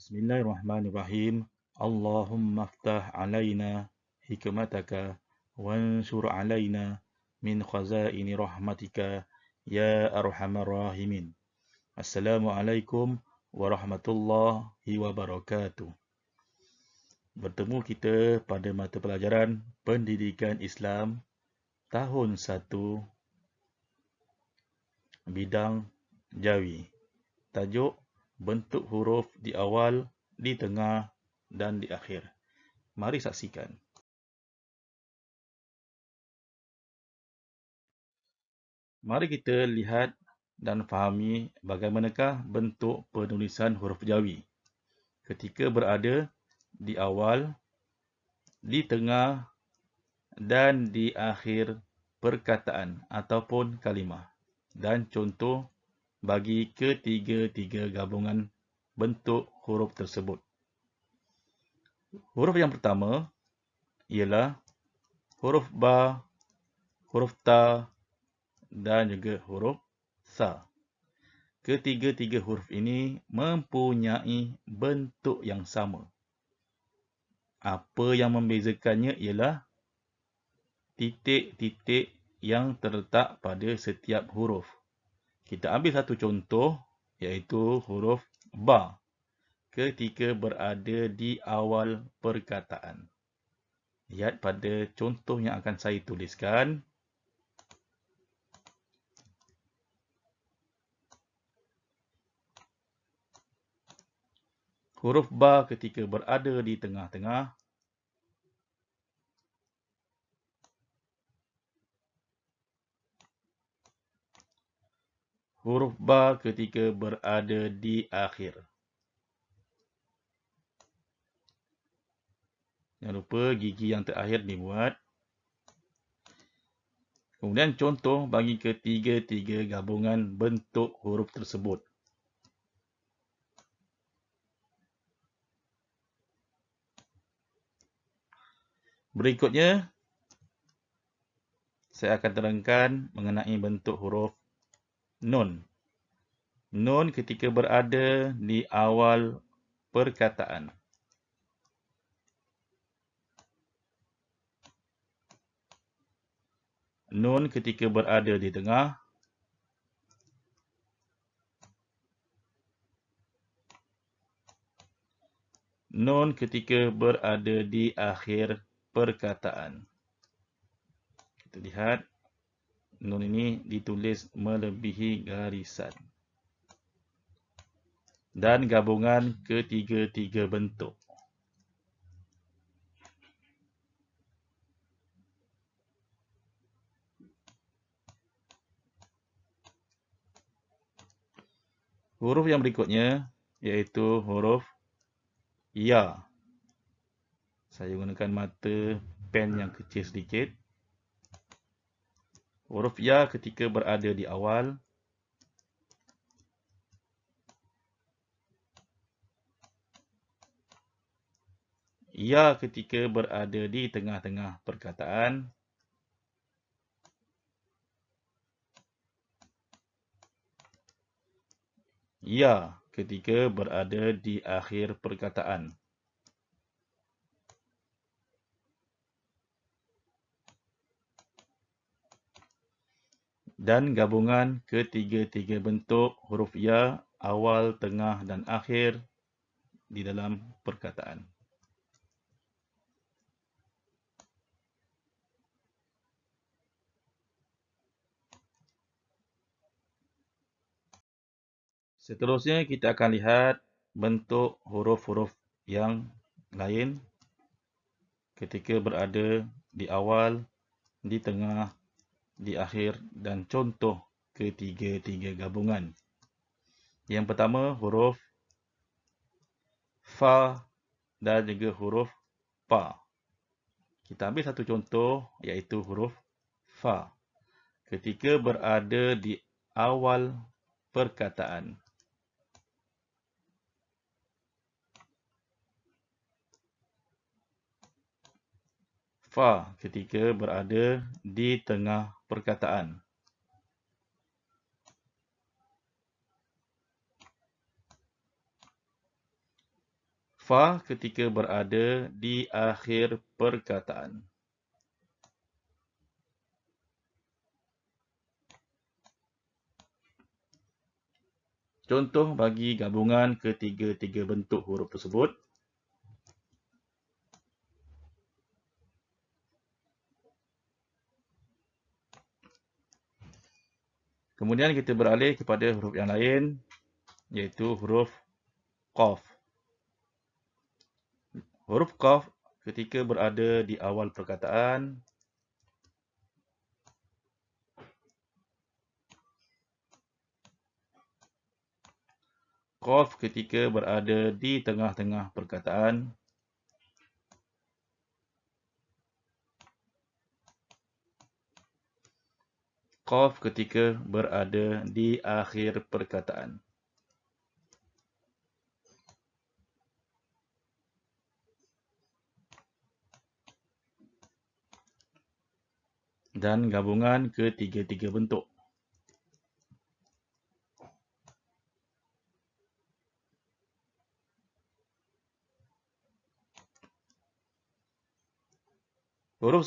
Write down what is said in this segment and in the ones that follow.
Bismillahirrahmanirrahim. Allahumma aftah alaina hikmataka wansur alaina min khazaini rahmatika ya arhamar rahimin. Assalamualaikum warahmatullahi wabarakatuh. Bertemu kita pada mata pelajaran Pendidikan Islam tahun 1 bidang Jawi. Tajuk bentuk huruf di awal, di tengah dan di akhir. Mari saksikan. Mari kita lihat dan fahami bagaimanakah bentuk penulisan huruf Jawi ketika berada di awal, di tengah dan di akhir perkataan ataupun kalimah, dan contoh bagi ketiga-tiga gabungan bentuk huruf tersebut. Huruf yang pertama ialah huruf ba, huruf ta dan juga huruf sa. Ketiga-tiga huruf ini mempunyai bentuk yang sama. Apa yang membezakannya ialah titik-titik yang terletak pada setiap huruf. Kita ambil satu contoh, iaitu huruf ba ketika berada di awal perkataan. Lihat pada contoh yang akan saya tuliskan. Huruf ba ketika berada di tengah-tengah. Huruf ba ketika berada di akhir. Jangan lupa gigi yang terakhir dibuat. Kemudian contoh bagi ketiga-tiga gabungan bentuk huruf tersebut. Berikutnya, saya akan terangkan mengenai bentuk huruf nun. Nun ketika berada di awal perkataan. Nun ketika berada di tengah. Nun ketika berada di akhir perkataan. Kita lihat, nun ini ditulis melebihi garisan. Dan gabungan ketiga-tiga bentuk. Huruf yang berikutnya iaitu huruf ya. Saya gunakan mata pen yang kecil sedikit. Huruf ya ketika berada di awal. Ya ketika berada di tengah-tengah perkataan. Ya ketika berada di akhir perkataan. Dan gabungan ketiga-tiga bentuk huruf ya awal, tengah dan akhir di dalam perkataan. Seterusnya kita akan lihat bentuk huruf-huruf yang lain ketika berada di awal, di tengah, di akhir dan contoh ketiga-tiga gabungan. Yang pertama huruf fa dan juga huruf pa. Kita ambil satu contoh iaitu huruf fa ketika berada di awal perkataan. Fa ketika berada di tengah perkataan. Fa ketika berada di akhir perkataan. Contoh bagi gabungan ketiga-tiga bentuk huruf tersebut. Kemudian kita beralih kepada huruf yang lain, iaitu huruf Qaf. Huruf Qaf ketika berada di awal perkataan, Qaf ketika berada di tengah-tengah perkataan, Qaf ketika berada di akhir perkataan. Dan gabungan ketiga-tiga bentuk. Huruf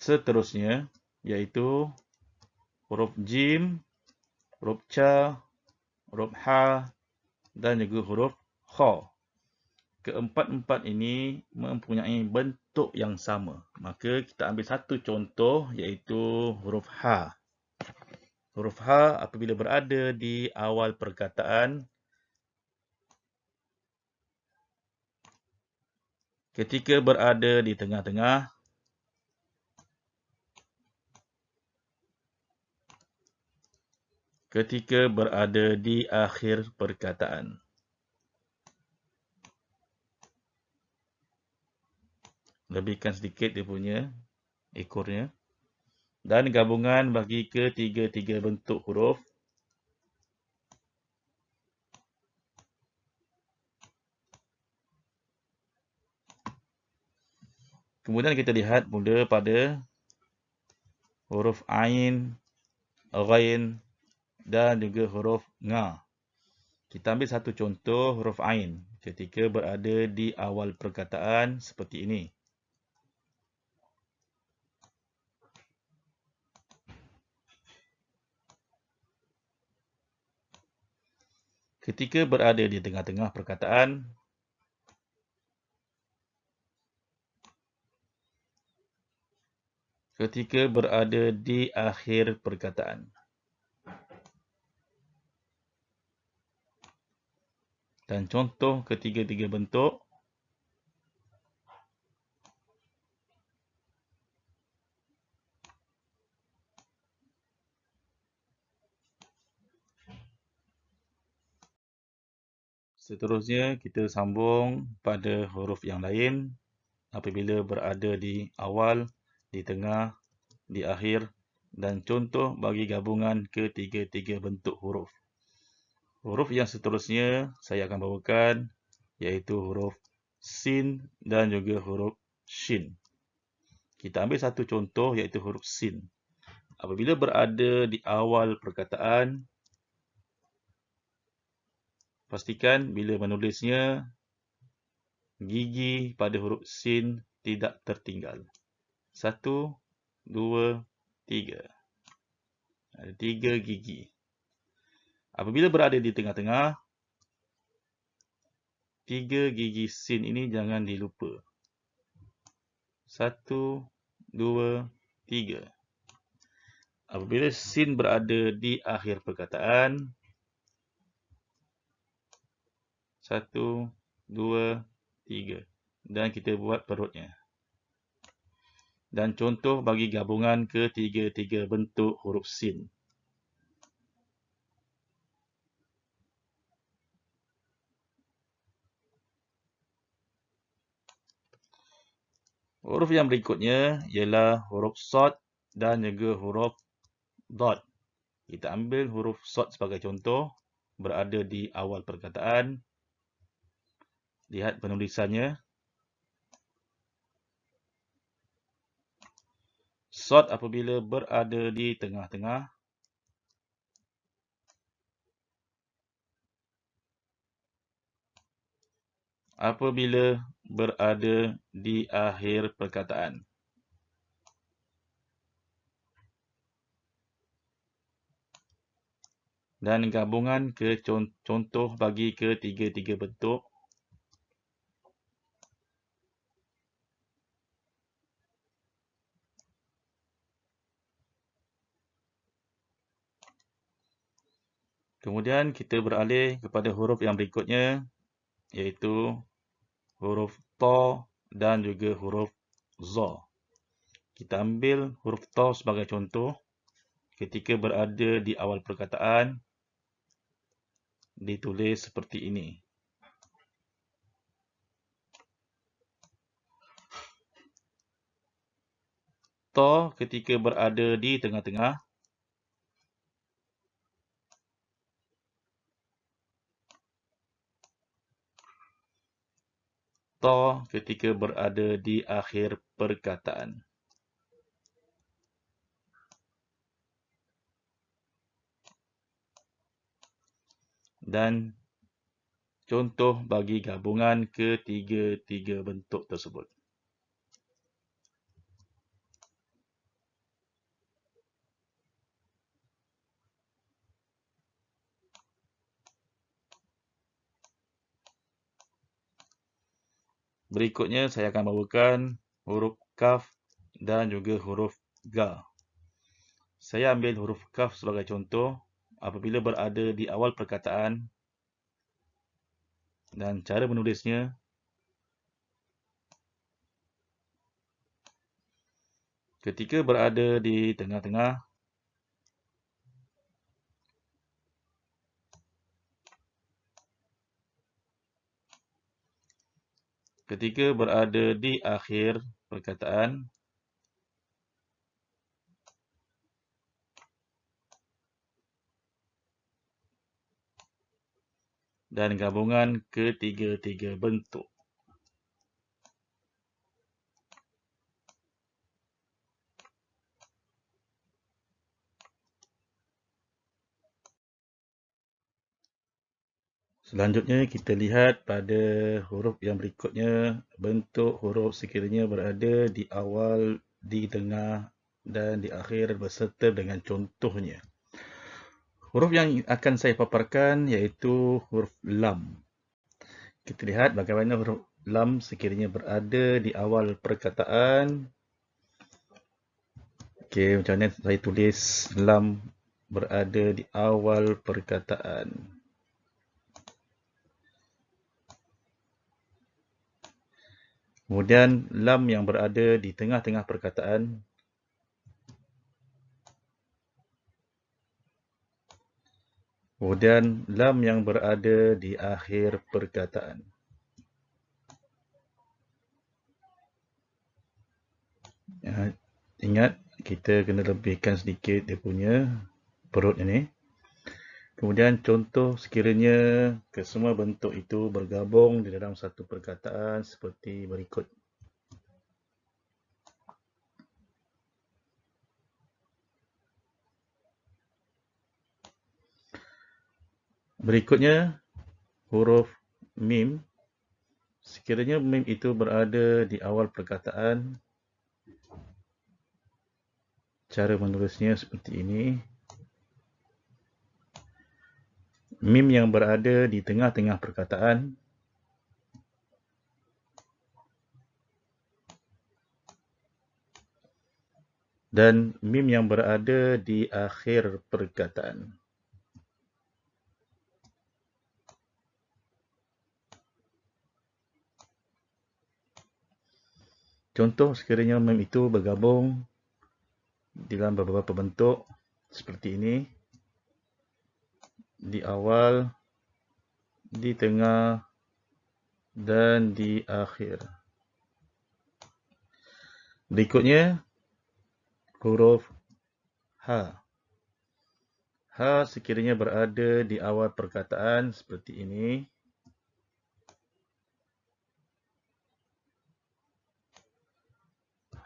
seterusnya iaitu huruf Jim, huruf Cha, huruf Ha dan juga huruf Kha. Keempat-empat ini mempunyai bentuk yang sama. Maka kita ambil satu contoh iaitu huruf Ha. Huruf Ha apabila berada di awal perkataan, ketika berada di tengah-tengah, ketika berada di akhir perkataan. Lebihkan sedikit dia punya ekornya. Dan gabungan bagi ketiga-tiga bentuk huruf. Kemudian kita lihat mula pada huruf Ain, Ghain dan juga huruf Nga. Kita ambil satu contoh huruf Ain ketika berada di awal perkataan seperti ini. Ketika berada di tengah-tengah perkataan, ketika berada di akhir perkataan. Dan contoh ketiga-tiga bentuk. Seterusnya kita sambung pada huruf yang lain apabila berada di awal, di tengah, di akhir dan contoh bagi gabungan ketiga-tiga bentuk huruf. Huruf yang seterusnya saya akan bawakan iaitu huruf Sin dan juga huruf Shin. Kita ambil satu contoh iaitu huruf Sin. Apabila berada di awal perkataan, pastikan bila menulisnya gigi pada huruf Sin tidak tertinggal. 1, 2, 3. Ada 3 gigi. Apabila berada di tengah-tengah, 3 gigi Sin ini jangan dilupa. 1, 2, 3. Apabila Sin berada di akhir perkataan, 1, 2, 3. Dan kita buat perutnya. Dan contoh bagi gabungan ketiga-tiga bentuk huruf Sin. Huruf yang berikutnya ialah huruf Sod dan juga huruf Dot. Kita ambil huruf Sod sebagai contoh. Berada di awal perkataan. Lihat penulisannya. Sod apabila berada di tengah-tengah. apabila berada di akhir perkataan. Dan gabungan contoh bagi ketiga-tiga bentuk. Kemudian kita beralih kepada huruf yang berikutnya, iaitu huruf ta dan juga huruf za. Kita ambil huruf ta sebagai contoh. Ketika berada di awal perkataan, ditulis seperti ini. Ta ketika berada di tengah-tengah, ta ketika berada di akhir perkataan. Dan contoh bagi gabungan ketiga-tiga bentuk tersebut. Berikutnya saya akan bawakan huruf kaf dan juga huruf ga. Saya ambil huruf kaf sebagai contoh apabila berada di awal perkataan, dan cara menulisnya ketika berada di tengah-tengah, ketika berada di akhir perkataan, dan gabungan ketiga-tiga bentuk. Selanjutnya kita lihat pada huruf yang berikutnya, bentuk huruf sekiranya berada di awal, di tengah dan di akhir berserta dengan contohnya. Huruf yang akan saya paparkan iaitu huruf lam. Kita lihat bagaimana huruf lam sekiranya berada di awal perkataan. Okey, macam mana saya tulis lam berada di awal perkataan. Kemudian lam yang berada di tengah-tengah perkataan. Kemudian lam yang berada di akhir perkataan. Ingat, kita kena lebihkan sedikit dia punya perut ini. Kemudian contoh sekiranya kesemua bentuk itu bergabung di dalam satu perkataan seperti berikut. Berikutnya, huruf mim. Sekiranya mim itu berada di awal perkataan, cara menulisnya seperti ini. Mim yang berada di tengah-tengah perkataan, dan mim yang berada di akhir perkataan. Contoh sekiranya mim itu bergabung dalam beberapa bentuk seperti ini. Di awal, di tengah, dan di akhir. Berikutnya, huruf ha. Ha sekiranya berada di awal perkataan seperti ini.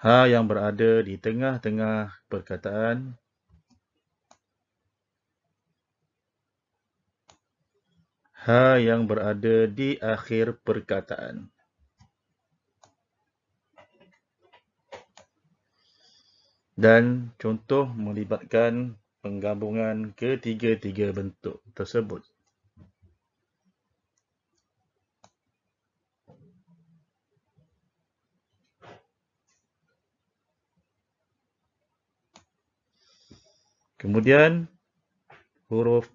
Ha yang berada di tengah-tengah perkataan. Ha yang berada di akhir perkataan. Dan contoh melibatkan penggabungan ketiga-tiga bentuk tersebut. Kemudian huruf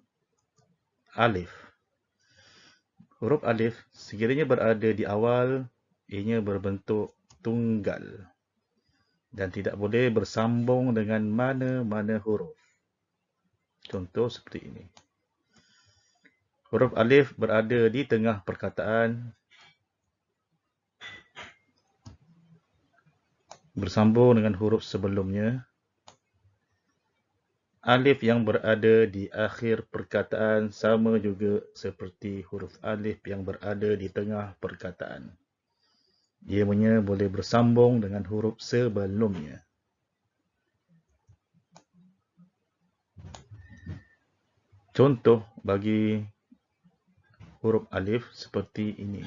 alif. Huruf alif sekiranya berada di awal, ianya berbentuk tunggal dan tidak boleh bersambung dengan mana-mana huruf. Contoh seperti ini. Huruf alif berada di tengah perkataan bersambung dengan huruf sebelumnya. Alif yang berada di akhir perkataan sama juga seperti huruf alif yang berada di tengah perkataan. Ianya boleh bersambung dengan huruf sebelumnya. Contoh bagi huruf alif seperti ini.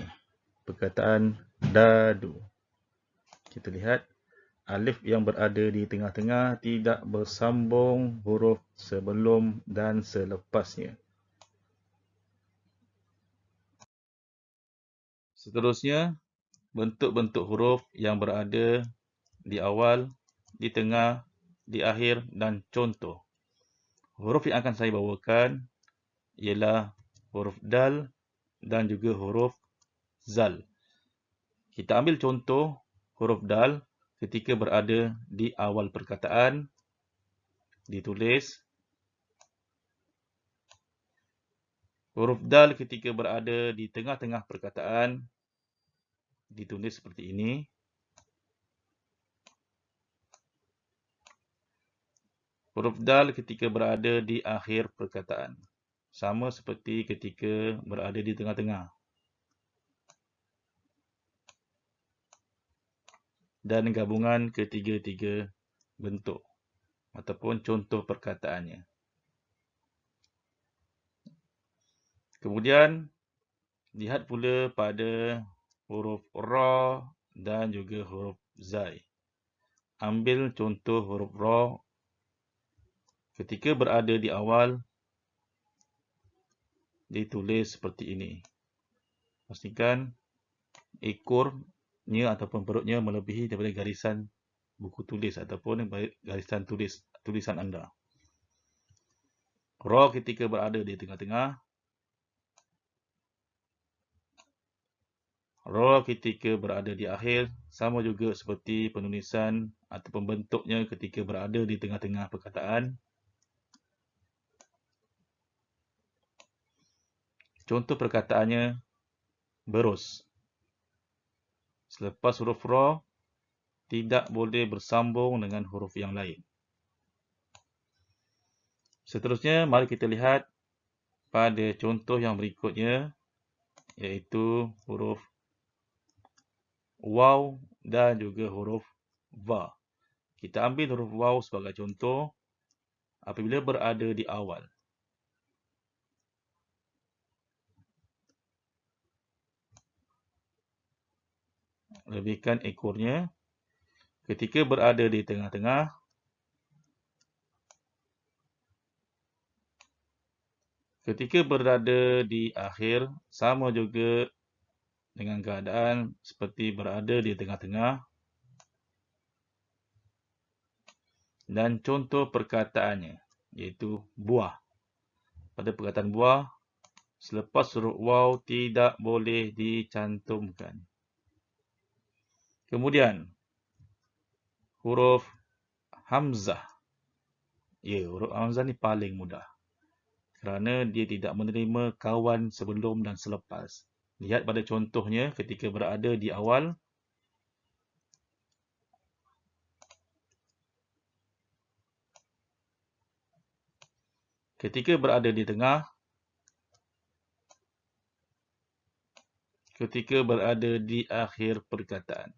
Perkataan dadu. Kita lihat alif yang berada di tengah-tengah tidak bersambung huruf sebelum dan selepasnya. Seterusnya, bentuk-bentuk huruf yang berada di awal, di tengah, di akhir dan contoh. Huruf yang akan saya bawakan ialah huruf dal dan juga huruf zal. Kita ambil contoh huruf dal ketika berada di awal perkataan, ditulis. Huruf dal ketika berada di tengah-tengah perkataan, ditulis seperti ini. Huruf dal ketika berada di akhir perkataan, sama seperti ketika berada di tengah-tengah. Dan gabungan ketiga-tiga bentuk ataupun contoh perkataannya. Kemudian, lihat pula pada huruf ra dan juga huruf zai. Ambil contoh huruf ra ketika berada di awal, ditulis seperti ini. Pastikan ekornya ataupun perutnya melebihi daripada garisan buku tulis ataupun garisan tulisan anda. Ra ketika berada di tengah-tengah. Ra ketika berada di akhir sama juga seperti penulisan ataupun bentuknya ketika berada di tengah-tengah perkataan. Contoh perkataannya berus. Selepas huruf ra, tidak boleh bersambung dengan huruf yang lain. Seterusnya, mari kita lihat pada contoh yang berikutnya, iaitu huruf waw dan juga huruf va. Kita ambil huruf waw sebagai contoh apabila berada di awal. Lebihkan ekornya. Ketika berada di tengah-tengah, ketika berada di akhir, sama juga dengan keadaan seperti berada di tengah-tengah. Dan contoh perkataannya, iaitu buah. Pada perkataan buah, selepas huruf waw tidak boleh dicantumkan. Kemudian, huruf hamzah. Ya, huruf hamzah ni paling mudah. Kerana dia tidak menerima kawan sebelum dan selepas. Lihat pada contohnya ketika berada di awal. Ketika berada di tengah. Ketika berada di akhir perkataan.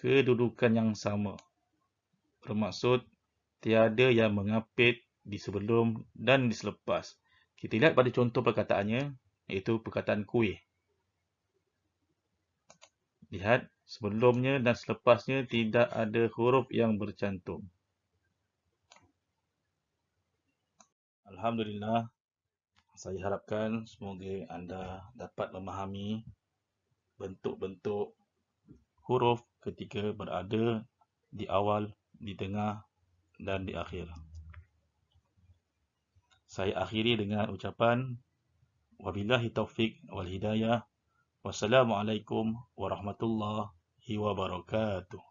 Kedudukan yang sama. Bermaksud tiada yang mengapit di sebelum dan di selepas. Kita lihat pada contoh perkataannya, iaitu perkataan kuih. Lihat, sebelumnya dan selepasnya tidak ada huruf yang bercantum. Alhamdulillah, saya harapkan semoga anda dapat memahami bentuk-bentuk huruf ketika berada di awal, di tengah dan di akhir. Saya akhiri dengan ucapan wabillahi taufik wal hidayah. Wassalamualaikum warahmatullahi wabarakatuh.